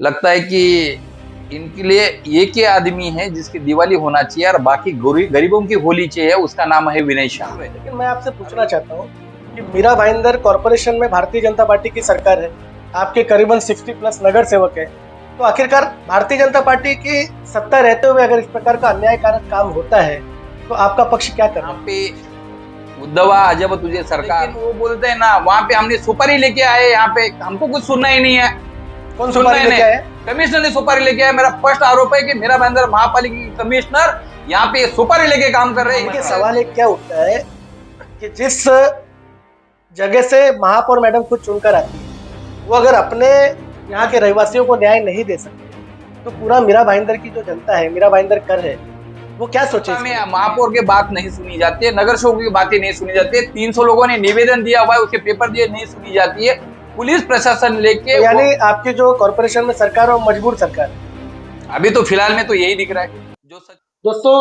लगता है कि इनके लिए एक ही आदमी है जिसकी दिवाली होना चाहिए और बाकी गरीबों की होली चाहिए, उसका नाम है विनय शाह। लेकिन मैं आपसे पूछना चाहता हूँ कि मीरा भाईंदर कॉरपोरेशन में भारतीय जनता पार्टी की सरकार है, आपके करीबन 60+ नगर सेवक है, तो आखिरकार भारतीय जनता पार्टी की सत्ता रहते हुए अगर इस प्रकार का अन्यायकारक काम होता है तो आपका पक्ष क्या कर रहा यहाँ पे उद्धवा अजब तुझे सरकार, वो बोलते हैं ना, वहाँ पे हमने सुपारी लेके आए, यहाँ पे हमको कुछ सुनना ही नहीं है। कौन सुपारी लेके आया? कमिश्नर ने सुपारी लेके आया। मेरा स्पष्ट आरोप है कि मीरा भाईंदर महापालिका की कमिश्नर यहाँ पे सुपारी लेके काम कर रहे हैं। देखिए, सवाल एक क्या उठता है कि जिस जगह से महापौर मैडम खुद चुनकर आती है, वो अगर अपने यहाँ के रहवासियों को न्याय नहीं दे सकते तो पूरा मीरा भाईंदर की जो जनता है, मीरा भाईंदर कर है, वो क्या सोचे? महापौर की बात नहीं सुनी जाती है, नगर सेवकों की बातें नहीं सुनी जाती है, 300 लोगों ने निवेदन दिया हुआ है, उसके पेपर दिए, नहीं सुनी जाती है। पुलिस प्रशासन लेके तो यानी आपकी जो कॉर्पोरेशन में सरकार है वो मजबूर सरकार है। अभी तो फिलहाल में तो यही दिख रहा है जो दोस्तों,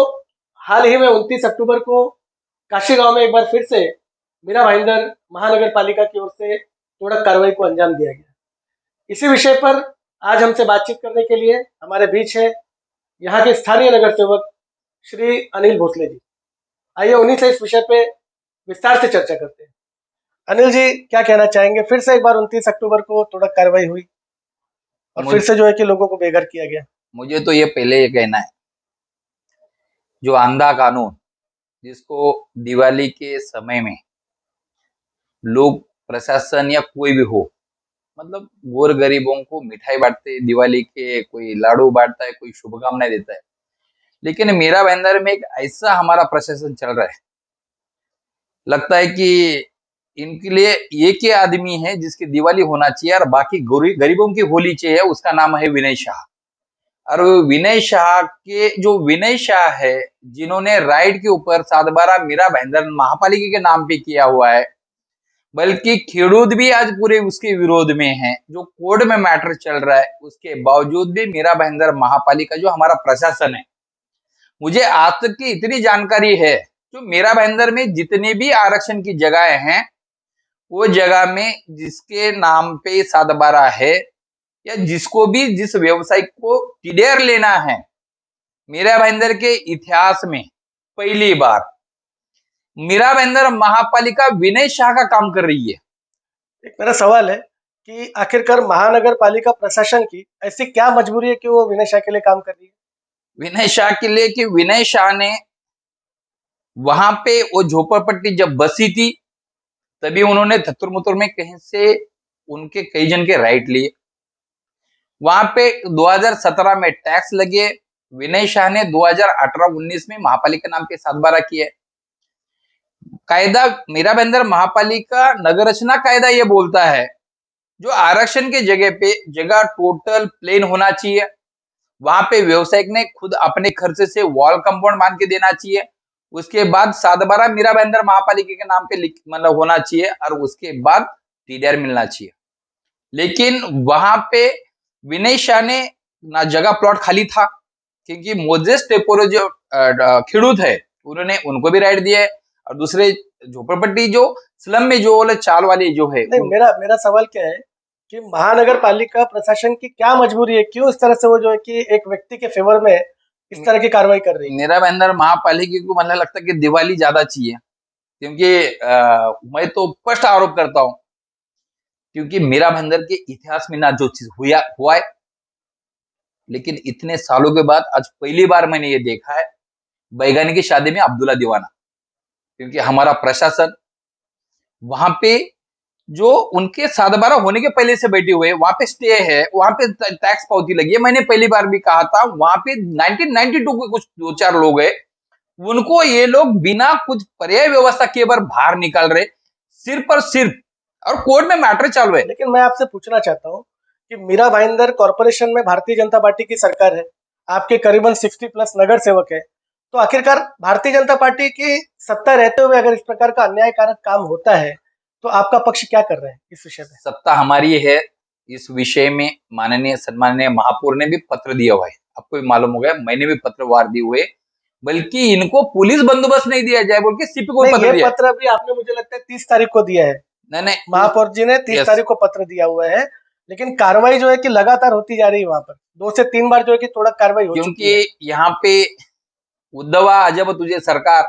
हाल ही में 29 अक्टूबर को काशी गांव में एक बार फिर से मीरा भाईंदर महानगर पालिका की ओर से तोड़क कार्रवाई को अंजाम दिया गया। इसी विषय पर आज हमसे बातचीत करने के लिए हमारे बीच है यहाँ के स्थानीय नगर सेवक श्री अनिल भोसले जी। आइए उन्हीं से इस विषय पे विस्तार से चर्चा करते हैं। अनिल जी, क्या कहना चाहेंगे? फिर से एक बार 29 अक्टूबर को तोड़क कार्रवाई हुई और फिर से जो है कि लोगों को बेघर किया गया। मुझे तो ये पहले ये कहना है, जो अंधा कानून जिसको दिवाली के समय में लोग, प्रशासन या कोई भी हो, मतलब गोर गरीबों को मिठाई बांटते, दिवाली के कोई लाडू बांटता है, कोई शुभकामनाएं देता है, लेकिन मीरा भाईंदर में एक ऐसा हमारा प्रशासन चल रहा है, लगता है कि इनके लिए एक ही आदमी है जिसकी दिवाली होना चाहिए और बाकी गरीबों की होली चाहिए, उसका नाम है विनय शाह। और विनय शाह के जो विनय शाह है, जिन्होंने राइड के ऊपर 7/12 मीरा भाईंदर महापालिका के नाम पे किया हुआ है, बल्कि खेडूत भी आज पूरे उसके विरोध में है, जो कोर्ट में मैटर चल रहा है, उसके बावजूद भी मीरा भाईंदर महापालिका जो हमारा प्रशासन है, मुझे आज तक की इतनी जानकारी है, जो मीरा भाईंदर में जितने भी आरक्षण की जगह हैं, वो जगह में जिसके नाम पे 7/12 है या जिसको भी जिस व्यवसायिक को टीडीआर लेना है, मीरा भाईंदर के इतिहास में पहली बार मीरा भाईंदर महापालिका विनय शाह का काम कर रही है। एक मेरा सवाल है कि आखिरकार महानगर पालिका प्रशासन की ऐसी क्या मजबूरी है कि वो विनय शाह के लिए काम कर रही है? विनय शाह के लिए कि विनय शाह ने वहां पे वो झोपड़पट्टी जब बसी थी, तभी उन्होंने थत्तुर मुत्तुर में कहीं से उनके कई जन के राइट लिए। वहां पे 2017 में टैक्स लगे, विनय शाह ने 2018-19 में महापालिका नाम के 7/12 किए। कायदा मीरा भाईंदर महापालिका नगर रचना कायदा ये बोलता है, जो आरक्षण के जगह पे जगह टोटल प्लेन होना चाहिए, वहां पे व्यवसायिक ने खुद अपने खर्चे से वॉल कंपाउंड बांध के देना चाहिए, उसके बाद 7/12 मीरा भाईंदर महापालिका के नाम पे मतलब होना चाहिए और उसके बाद टीडीआर मिलना चाहिए। लेकिन वहां पे विनय शाह ने ना जगह प्लॉट खाली था, क्योंकि मोजेस टेपोरो जो खेडूत है, उन्होंने उनको भी राइट दिया है, और दूसरे झोपड़पट्टी जो स्लम में जो वाले चाल वाले जो है। नहीं, मेरा सवाल क्या है कि महानगर पालिका प्रशासन की क्या मजबूरी है, क्यों इस तरह से वो जो है कि एक व्यक्ति के फेवर में इस तरह की कार्रवाई कर रही है? मीरा भाईंदर महापालिका को मतलब लगता है कि दिवाली ज्यादा चाहिए, क्योंकि मैं तो स्पष्ट आरोप करता हूं, क्योंकि मीरा भाईंदर के इतिहास में ना जो चीज हुआ है, लेकिन इतने सालों के बाद आज पहली बार मैंने ये देखा है, बैगानी की शादी में अब्दुल्ला दीवाना, क्योंकि हमारा प्रशासन वहां पे जो उनके 7/12 होने के पहले से बैठे हुए, वहां पे स्टे है, वहां पे टैक्स पावती लगी है। मैंने पहली बार भी कहा था, वहां पे 1992 के कुछ 2-4 लोग है, उनको ये लोग बिना कुछ पर्याय व्यवस्था के बार बाहर निकाल रहे, सिर्फ और सिर्फ, और कोर्ट में मैटर चालू है। लेकिन मैं आपसे पूछना चाहता हूँ कि मीरा भाईंदर कॉर्पोरेशन में भारतीय जनता पार्टी की सरकार है, आपके करीबन 60+ नगर सेवक है, तो आखिरकार भारतीय जनता पार्टी की सत्ता रहते हुए अगर इस प्रकार का अन्यायकारक काम होता है तो आपका पक्ष क्या कर रहे हैं इस विषय में? सत्ता हमारी है, इस विषय में माननीय सम्माननीय महापौर ने भी पत्र दिया हुआ है, आपको भी मालूम होगा, मैंने भी पत्र वार दिए हुए, बल्कि इनको पुलिस बंदोबस्त नहीं दिया जाए बोल के सीपी को पत्र दिया। पत्र भी आपने मुझे लगता है 30 तारीख को दिया है। नहीं, महापौर जी ने 30 तारीख को पत्र दिया हुआ है, लेकिन कार्रवाई जो है कि लगातार होती जा रही है वहां पर, 2 से 3 बार जो है कि तोड़क कार्रवाई हो चुकी है। क्योंकि यहाँ पे उद्धवा अजब तुझे सरकार,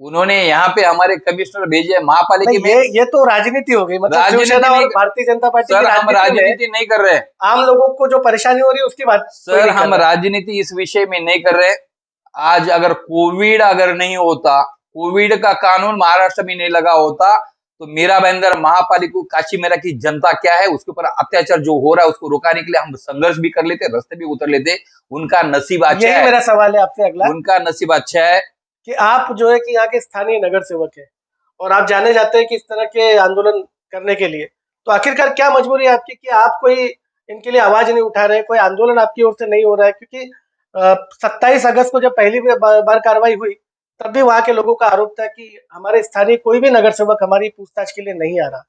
उन्होंने यहाँ पे हमारे कमिश्नर भेजे महापालिका नहीं, में। ये तो राजनीति हो गई, मतलब राजनीति शिवसेना नहीं, और भारतीय जनता पार्टी की सर हम राजनीति में राजनीति नहीं कर रहे। आम लोगों को जो परेशानी हो रही है उसकी बात कोई सर नहीं कर हम रहा है। राजनीति इस विषय में नहीं कर रहे। आज अगर कोविड अगर नहीं होता, कोविड का कानून महाराष्ट्र में नहीं लगा होता, तो मीरा भाईंदर महापालिका काशी मेरा की जनता क्या है उसके ऊपर अत्याचार जो हो रहा है उसको रोकने के लिए हम संघर्ष भी कर लेते, रास्ते भी उतर लेते। उनका नसीब अच्छा यही है, मेरा सवाल है आपसे अगला, उनका नसीब अच्छा है। कि आप जो है कि यहाँ के स्थानीय नगर सेवक है और आप जाने जाते हैं कि इस तरह के आंदोलन करने के लिए, तो आखिरकार क्या मजबूरी है आपकी कि आप कोई इनके लिए आवाज नहीं उठा रहे, कोई आंदोलन आपकी ओर से नहीं हो रहा है? क्योंकि 27 अगस्त को जब पहली बार कार्रवाई हुई, तब भी वहां के लोगों का आरोप था कि हमारे स्थानीय कोई भी नगर सेवक हमारी पूछताछ के लिए नहीं आ रहा।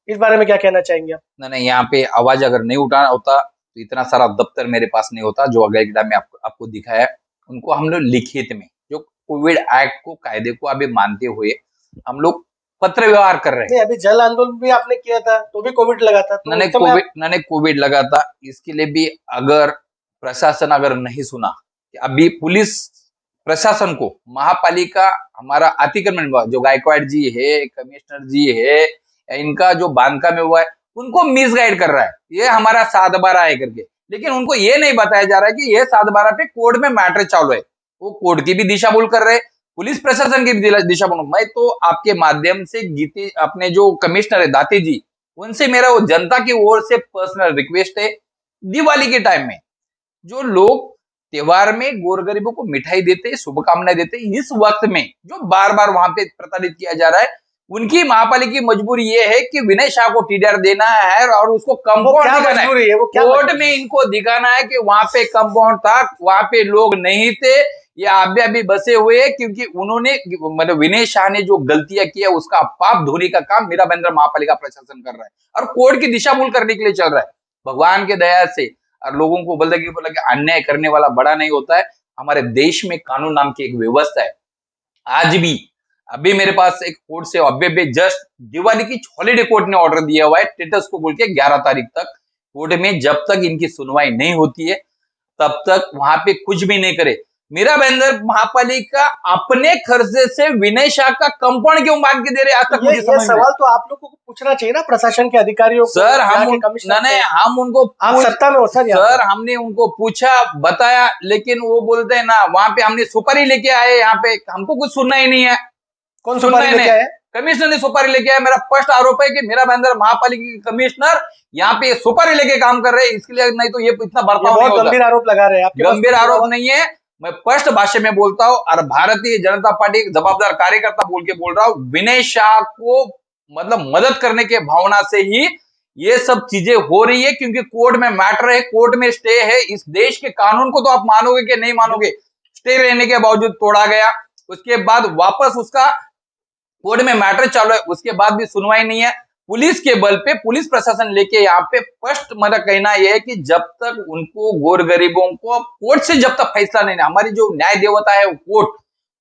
इस बारे में क्या कहना चाहेंगे आप? नहीं, यहाँ पे आवाज अगर नहीं उठाना होता तो इतना सारा दफ्तर मेरे पास नहीं होता जो अगेडा में आपको दिखाया है। उनको हम लोग लिखित में जो कोविड एक्ट को कायदे को अभी मानते हुए हम लोग पत्र व्यवहार कर रहे हैं। नहीं, अभी जल आंदोलन भी आपने किया था तो भी कोविड लगा था, तो उस समय मैंने कोविड लगा था, इसके लिए भी अगर प्रशासन अगर नहीं सुना, अभी पुलिस प्रशासन को महापालिका हमारा अतिक्रमण विभाग जो गायकवाड़ जी है, कमिश्नर जी है, इनका जो बांधकाम हुआ है उनको मिसगाइड कर रहा है, ये हमारा 7/12 है करके। लेकिन उनको ये नहीं बताया जा रहा है कि ये 7/12 पे कोर्ट में मैटर चालू है, वो कोर्ट की भी दिशा भूल कर रहे, पुलिस प्रशासन की भी दिशा भूल। मैं तो आपके माध्यम से गीती अपने जो कमिश्नर है दाती जी, उनसे मेरा वो जनता की ओर से पर्सनल रिक्वेस्ट है, दिवाली के टाइम में जो लोग त्योहार में गोरगरीबों को मिठाई देते, शुभकामनाएं देते, इस वक्त में जो बार बार वहां पे प्रताड़ित किया जा रहा है, उनकी महापालिका की मजबूरी ये है कि विनय शाह को टीडीआर देना है और उसको कंपाउंड दिखाना है। कोर्ट में इनको दिखाना है कि वहां पे कंपाउंड था, वहां पे लोग नहीं थे, ये अभी बसे हुए हैं, क्योंकि उन्होंने मतलब विनय शाह ने जो गलतियां किया उसका पाप धोने का काम मीरा भाईंदर महापालिका प्रशासन कर रहा है और कोर्ट की दिशा भूल करने के लिए चल रहा है। भगवान के दया से और लोगों को बोला कि अन्याय करने वाला बड़ा नहीं होता है। हमारे देश में कानून नाम की एक व्यवस्था है। आज भी अभी मेरे पास एक कोर्ट से अभी जस्ट दिवाली की हॉलीडे कोर्ट ने ऑर्डर दिया हुआ है स्टेटस को बोल के 11 तारीख तक कोर्ट में जब तक इनकी सुनवाई नहीं होती है तब तक वहां पे कुछ भी नहीं करे। मीरा भाईंदर महापालिका अपने खर्चे से विनय शाह का कंपाउंड क्यों बांध के दे रहे आज तक मुझे समझ में सवाल तो आप लोगों को पूछना चाहिए ना, प्रशासन के अधिकारियों को। सर हम उनको आप सत्ता में हो सर हमने उनको पूछा बताया, लेकिन वो बोलते हैं ना वहां पे हमने सुपारी लेके आए, यहाँ पे हमको कुछ सुनना ही नहीं है। कौन सुपारी लेके आए? कमिश्नर ने सुपारी लेके आया। मेरा स्पष्ट आरोप है कि मीरा भाईंदर महापालिका के कमिश्नर यहाँ पे सुपारी लेके काम कर रहे हैं, इसके लिए नहीं तो ये इतना बर्ताव नहीं होता। गंभीर आरोप लगा रहे हैं, आपके गंभीर आरोप नहीं है, मैं स्पष्ट भाषा में बोलता हूँ और भारतीय जनता पार्टी जवाबदार कार्यकर्ता बोल के बोल रहा हूँ, विनय शाह को मतलब मदद करने के भावना से ही ये सब चीजें हो रही है, क्योंकि कोर्ट में मैटर है, कोर्ट में स्टे है। इस देश के कानून को तो आप मानोगे कि नहीं मानोगे, स्टे रहने के बावजूद तोड़ा गया, उसके बाद वापस उसका कोर्ट में मैटर चालू है, उसके बाद भी सुनवाई नहीं है। पुलिस के बल पे पुलिस प्रशासन लेके यहाँ पे स्पष्ट मेरा कहना यह है कि जब तक उनको गोर गरीबों को कोर्ट से जब तक फैसला नहीं, हमारी जो न्याय देवता है वो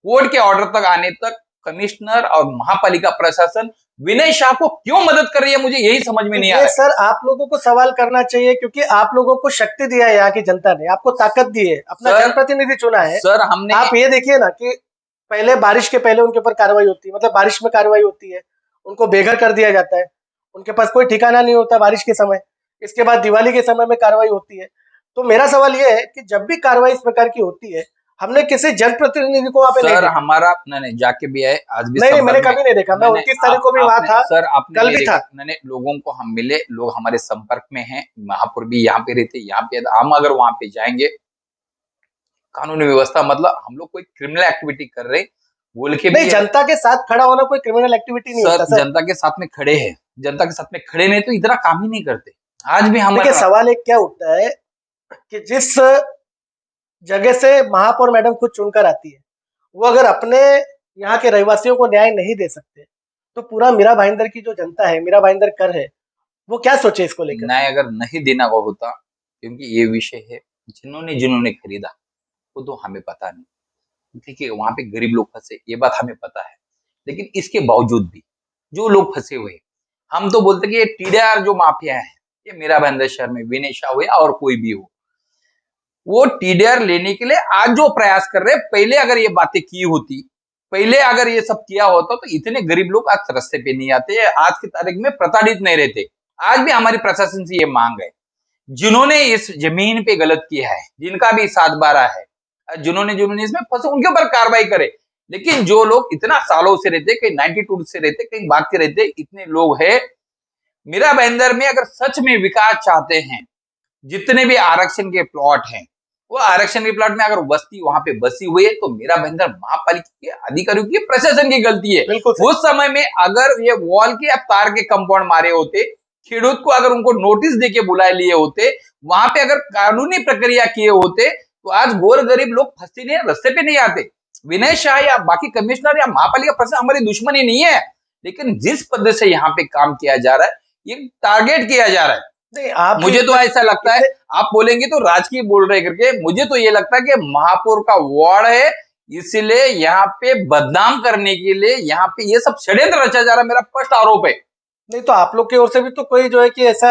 कोर्ट के ऑर्डर तक आने तक कमिश्नर और महापालिका प्रशासन विनय शाह को क्यों मदद कर रही है, मुझे यही समझ में नहीं आ रहा है। सर आप लोगों को सवाल करना चाहिए, क्योंकि आप लोगों को शक्ति दिया है यहाँ की जनता ने, आपको ताकत दी है, अपना जनप्रतिनिधि चुना है। सर हमने आप ये देखिए ना कि पहले बारिश के पहले उनके ऊपर कार्रवाई होती है, मतलब बारिश में कार्रवाई होती है, उनको बेघर कर दिया जाता है, उनके पास कोई ठिकाना नहीं होता बारिश के समय। इसके बाद दिवाली के समय में कार्रवाई होती है। तो मेरा सवाल ये है कि जब भी कार्रवाई इस प्रकार की होती है, हमने किसी जनप्रतिनिधि को वहां पे नहीं देखा। हमारा नहीं जाके भी है, आज भी नहीं, मैंने कभी नहीं देखा। मैं 29 तारीख को भी वहां था, सर आपने कल भी था। मैंने लोगों को हम मिले, लोग हमारे संपर्क में हैं, महापुर भी यहाँ पे रहते, यहाँ पे हम अगर वहां पे जाएंगे कानूनी व्यवस्था मतलब हम लोग कोई क्रिमिनल एक्टिविटी कर रहे बोल के नहीं, जनता के साथ खड़ा होना कोई क्रिमिनल एक्टिविटी नहीं होता सर। जनता के साथ में खड़े हैं, जनता के साथ में खड़े नहीं तो इतना काम ही नहीं करते। आज भी हम देखिए सवाल एक क्या उठता है कि जिस जगह से महापौर मैडम खुद चुनकर आती है, वो अगर अपने यहाँ के रहवासियों को न्याय नहीं दे सकते, तो पूरा मीरा भाईंदर की जो जनता है, मीरा भाईंदर कर है, वो क्या सोचे इसको लेकर? न्याय अगर नहीं देना वो होता, क्योंकि ये विषय है जिन्होंने खरीदा वो तो हमें पता नहीं, देखिए वहां पे गरीब लोग फंसे ये बात हमें पता है, लेकिन इसके बावजूद भी जो लोग फंसे हुए हम तो बोलते कि ये टीडीआर जो माफिया है ये मीरा भाईंदर शहर में विनय शाह हो या और कोई भी हो, वो टीडीआर लेने के लिए आज जो प्रयास कर रहे हैं, पहले अगर ये बातें की होती, पहले अगर ये सब किया होता तो इतने गरीब लोग आज रास्ते पे नहीं आते, आज की तारीख में प्रताड़ित नहीं रहते। आज भी हमारी प्रशासन से ये मांग है, जिन्होंने इस जमीन पे गलत किया है, जिनका भी 7/12 है, जिन्होंने जिन्होंने इसमें फंसे उनके ऊपर कार्रवाई करे। लेकिन जो लोग इतना सालों से रहते, कहीं 92 से रहते, कहीं भाग के रहते, इतने लोग हैं। मीरा भाईंदर में अगर सच में विकास चाहते हैं, जितने भी आरक्षण के प्लॉट हैं, वो आरक्षण के प्लॉट में अगर बस्ती वहां पे बसी हुई है तो मीरा भाईंदर महापालिका के अधिकारियों की, प्रशासन की गलती है। बिल्कुल उस समय में अगर ये वॉल के या तार के कंपाउंड मारे होते, खेडूत को अगर उनको नोटिस देके बुलाए लिए होते, वहां पे अगर कानूनी प्रक्रिया किए होते, तो आज गोर गरीब लोग फंसे नहीं, रास्ते पे नहीं आते। विनय शाह या बाकी कमिश्नर या महापालिका प्रशासन हमारी दुश्मनी नहीं है, लेकिन जिस पद्धति से यहाँ पे काम किया जा रहा है, ये टारगेट किया जा रहा है। नहीं, आप मुझे तो ऐसा लगता है, आप बोलेंगे तो राजकीय बोल रहे करके, मुझे तो ये लगता है कि महापौर का वार्ड है, इसलिए यहाँ पे बदनाम करने के लिए यहाँ पे ये सब षड्यंत्र रचा जा रहा है, मेरा स्पष्ट आरोप है। नहीं तो आप लोग की ओर से भी तो कोई जो है कि ऐसा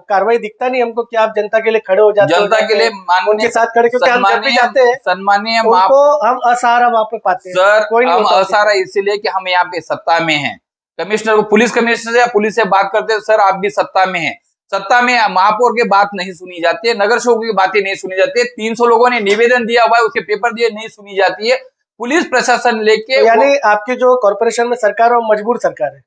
कार्रवाई दिखता नहीं हमको कि आप जनता के लिए खड़े हो जाते हो, जनता के लिए उनके साथ खड़े, क्योंकि हम जब भी जाते हैं सम्मानीय उनको हम असहारा वहां पे पाते हैं। सर, कोई नहीं हम होता उनके असहारा इसलिए कि हम यहाँ पे सत्ता में हैं। कमिश्नर को, पुलिस कमिश्नर से या पुलिस से बात करते हैं, सर आप भी सत्ता में हैं, सत्ता में महापौर की बात नहीं सुनी जाती है, नगर सेवकों की बातें नहीं सुनी जाती है, 300 लोगों ने निवेदन दिया हुआ है, उसके पेपर दिए, नहीं सुनी जाती है। पुलिस प्रशासन लेके तो यानी आपकी जो कॉर्पोरेशन में सरकार है वो मजबूर सरकार है।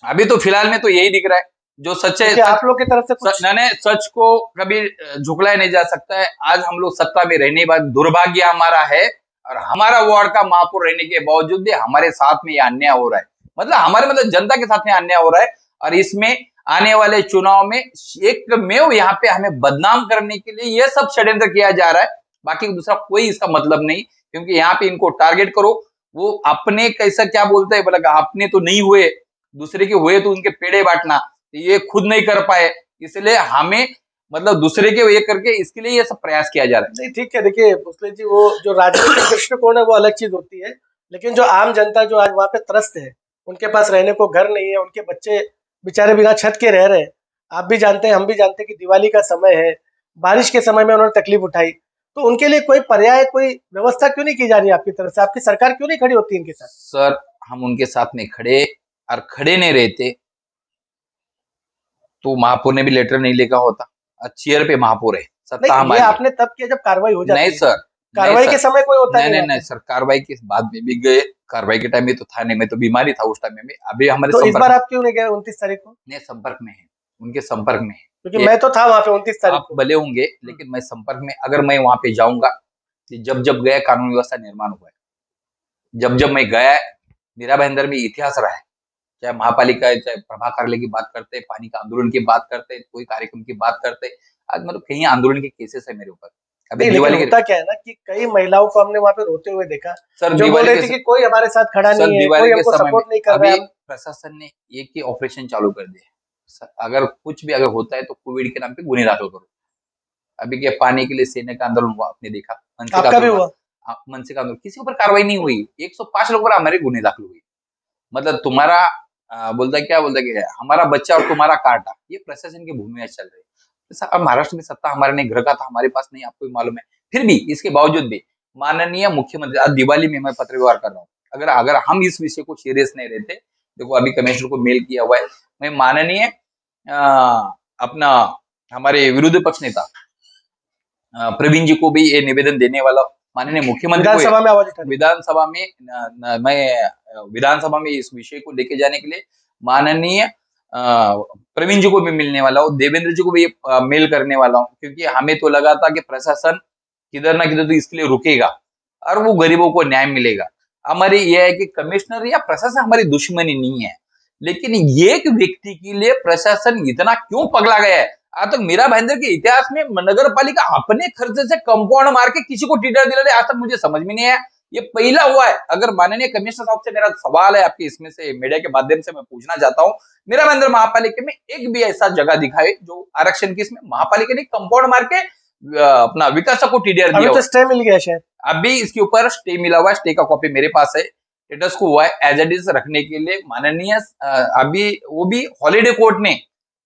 अभी तो फिलहाल में तो यही दिख रहा है, जो सच्चे क्योंकि आप लोग की तरफ से कुछ मैंने सच को कभी झुकलाया नहीं जा सकता है। आज हम लोग सत्ता में रहने के बाद दुर्भाग्य हमारा है, और हमारा वार्ड का महापौर रहने के बावजूद भी हमारे साथ में ये अन्याय हो रहा है, मतलब जनता के साथ में अन्याय हो रहा है। और इसमें आने वाले चुनाव में एकमेव यहाँ पे हमें बदनाम करने के लिए ये सब षड्यंत्र किया जा रहा है, बाकी दूसरा कोई इसका मतलब नहीं। क्योंकि यहाँ पे इनको टारगेट करो, वो अपने कैसा क्या बोलते हैं, बोला अपने तो नहीं हुए, दूसरे के हुए तो उनके पेड़े बांटना, ये खुद नहीं कर पाए, इसलिए हमें मतलब दूसरे के ये करके, इसके लिए ये सब प्रयास किया जा रहा है। नहीं, ठीक है। देखिए भोसले जी, वो जो राजनीतिक दृष्टिकोण है वो अलग चीज होती है, लेकिन जो आम जनता जो आज वहां पे त्रस्त है, उनके पास रहने को घर नहीं है, उनके बच्चे बेचारे बिना छत के रह रहे हैं। आप भी जानते हैं, हम भी जानते हैं कि दिवाली का समय है, बारिश के समय में उन्होंने तकलीफ उठाई, तो उनके लिए कोई पर्याय, कोई व्यवस्था क्यों नहीं की जा रही है आपकी तरफ से? आपकी सरकार क्यों नहीं खड़ी होती इनके साथ? सर, हम उनके साथ में खड़े और खड़े नहीं रहते तो महापौर ने भी लेटर नहीं लिखा होता। चेयर पे महापौर है, सत्ता नहीं, ये हमारी आपने तब किया जब कार्रवाई हो जाती नहीं है। सर, कार्रवाई के समय कोई होता नहीं नहीं। सर, कार्रवाई के बाद में भी गए, कार्रवाई के टाइम में तो था नहीं, मैं तो बीमारी था उस टाइम में। अभी हमारे तो इस बार आप क्यों नहीं गए 29 तारीख को? नहीं, संपर्क में है, उनके संपर्क में है। क्योंकि मैं तो था वहां पे 29 तारीख आप को। भले होंगे, लेकिन मैं संपर्क में, अगर मैं वहां पे जाऊंगा, जब जब गया कानून व्यवस्था निर्माण हुआ है, जब जब मैं गया, मीरा भाईंदर में इतिहास रहा है, चाहे महापालिका है, चाहे प्रभा कार्यालय की बात करते, पानी का आंदोलन की बात करते, कोई कार्यक्रम की बात करते, आज मतलब कहीं आंदोलन के केसेस है मेरे ऊपर। अभी दिवाली होता क्या है ना कि कई महिलाओं को हमने वहां पे रोते हुए देखा, सर, जो बोल रही थी कि कोई हमारे साथ खड़ा नहीं है, कोई हमको सपोर्ट नहीं कर रहा है। प्रशासन ने एक ही ऑपरेशन चालू कर दिया, अगर कुछ भी अगर होता है तो कोविड के नाम पे गुने दाखिल करो। अभी क्या पानी के लिए सेना का आंदोलन हुआ, आपने देखा, आपका भी हुआ, मनसे का आंदोलन, किसी ऊपर कार्रवाई नहीं हुई, 105 लोगों पर हमारे गुने दाखिल हुए। मतलब तुम्हारा बोलता क्या हमारा बच्चा और तुम्हारा काटा, ये प्रशासन की भूमिका चल रही है। अब महाराष्ट्र में सत्ता हमारे नहीं, घर का था हमारे पास नहीं, आपको भी मालूम है। फिर भी इसके बावजूद भी माननीय मुख्यमंत्री, आज दिवाली में मैं पत्र व्यवहार कर रहा हूँ, अगर हम इस विषय को सीरियस नहीं रहते, देखो अभी कमिश्नर को मेल किया हुआ है, मैं माननीय अपना हमारे विरोधी पक्ष नेता प्रवीण जी को भी ये निवेदन देने वाला, माननीय मुख्यमंत्री विधानसभा में आवाज उठा, विधानसभा में इस विषय को लेके जाने के लिए माननीय प्रवीण जी को भी मिलने वाला हूँ, देवेंद्र जी को भी मेल करने वाला हूँ, क्योंकि हमें तो लगा था कि प्रशासन किधर ना किधर तो इसके लिए रुकेगा और वो गरीबों को न्याय मिलेगा। हमारी यह है कि कमिश्नर या प्रशासन हमारी दुश्मनी नहीं है, लेकिन एक व्यक्ति के लिए प्रशासन इतना क्यों पगला गया है? आज तक मीरा भाईंदर के इतिहास में नगर पालिका अपने खर्चे से कंपाउंड मार के किसी को टीडर दिला रहे, आज तक मुझे समझ में नहीं आया, ये पहला हुआ है। अगर माननीय कमिश्नर साहब से मेरा सवाल है, आपके इसमें से मीडिया के माध्यम से मैं पूछना चाहता हूँ, मीरा भाईंदर महापालिका में एक भी ऐसा जगह दिखाए जो आरक्षण की, इसमें महापालिका ने कंपाउंड मार के अपना विकास को टीडीआर दिया। तो स्टे मिल गया शायद, अभी इसके ऊपर स्टे मिला हुआ है, स्टे का कॉपी मेरे पास है, स्टेटस को हुआ है एज इट इज रखने के लिए माननीय, अभी वो भी हॉलीडे कोर्ट ने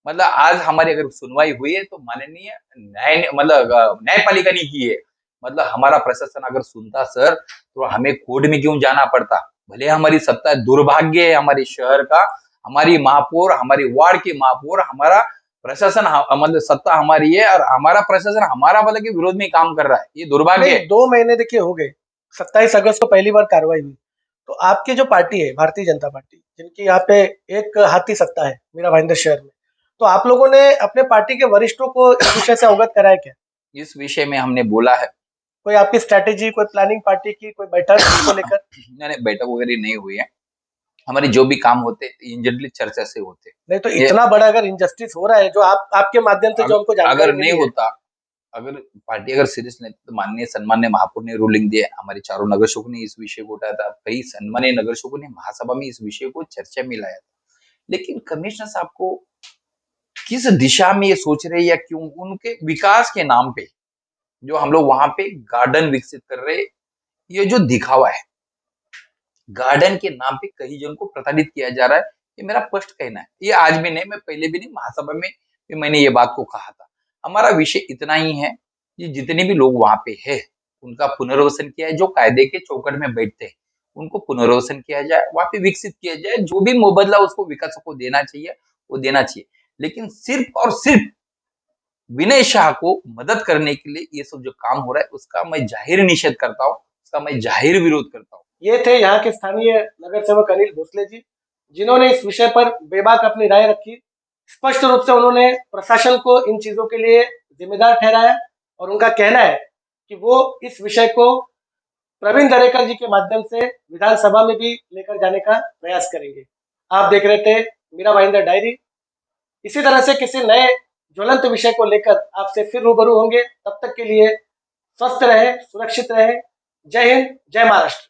मतलब आज हमारी अगर सुनवाई हुई है तो माननीय न्यायपालिका ने की है। मतलब हमारा प्रशासन अगर सुनता सर तो हमें कोर्ट में क्यों जाना पड़ता। भले हमारी सत्ता दुर्भाग्य है हमारे शहर का, हमारी महापौर, हमारी वार्ड की महापौर, हमारा प्रशासन मतलब सत्ता हमारी है और हमारा प्रशासन हमारा मतलब के विरोध में काम कर रहा है, ये दुर्भाग्य नहीं, है। 2 महीने देखिए हो गए, 27 अगस्त को पहली बार कार्रवाई हुई। तो आपकी जो पार्टी है भारतीय जनता पार्टी, जिनकी यहाँ पे एक हाथी सत्ता है मीरा भाईंदर शहर में, तो आप लोगों ने अपने पार्टी के वरिष्ठों को इस विषय से अवगत कराया क्या? इस विषय में हमने बोला है। कोई आपकी स्ट्रैटेजी, कोई प्लानिंग पार्टी की, कोई बैठक इसको लेकर? नहीं, बैठक वगैरह नहीं हुई है। हमारे जो भी काम होते इमीडिएटली चर्चा से होते। नहीं तो ये इतना बड़ा अगर इनजस्टिस हो रहा है, जो आपके माध्यम से जो हमको अगर जानकारी नहीं मिली है। होता, अगर पार्टी अगर सीरियस नहीं तो माननीय सन्मान्य महापौर ने रूलिंग दिया, हमारे चारों नगर सेवकों ने इस विषय को उठाया था, कई सन्मान्य नगर सेवकों ने महासभा में इस विषय को चर्चा में लाया था। लेकिन कमिश्नर साहब को किस दिशा में ये सोच रहे हैं या क्यों, उनके विकास के नाम पे जो हम लोग वहां पे गार्डन विकसित कर रहे, ये जो दिखावा है, गार्डन के नाम पे कई जन को प्रताड़ित किया जा रहा है, ये मेरा स्पष्ट कहना है। ये आज भी नहीं, मैं पहले भी नहीं, महासभा में भी मैंने ये बात को कहा था। हमारा विषय इतना ही है कि जितने भी लोग वहां पे है उनका पुनर्वसन किया है, जो कायदे के चौकट में बैठते हैं उनको पुनर्वसन किया जाए, वहां पे विकसित किया जाए, जो भी मुबदला उसको विकास को देना चाहिए वो देना चाहिए। लेकिन सिर्फ और सिर्फ विनय शाह को मदद करने के लिए ये सब जो काम हो रहा है उसका मैं जाहिर निषेध करता हूँ, उसका मैं जाहिर विरोध करता हूँ। ये थे यहाँ के स्थानीय नगर सेवक अनिल भोसले जी, जिन्होंने इस विषय पर बेबाक अपनी राय रखी। स्पष्ट रूप से उन्होंने प्रशासन को इन चीजों के लिए जिम्मेदार ठहराया और उनका कहना है कि वो इस विषय को प्रवीण दरेकर जी के माध्यम से विधानसभा में भी लेकर जाने का प्रयास करेंगे। आप देख रहे थे मीरा भाईंदर डायरी। इसी तरह से किसी नए ज्वलंत विषय को लेकर आपसे फिर रूबरू होंगे। तब तक के लिए स्वस्थ रहे, सुरक्षित रहे। जय हिंद, जय महाराष्ट्र।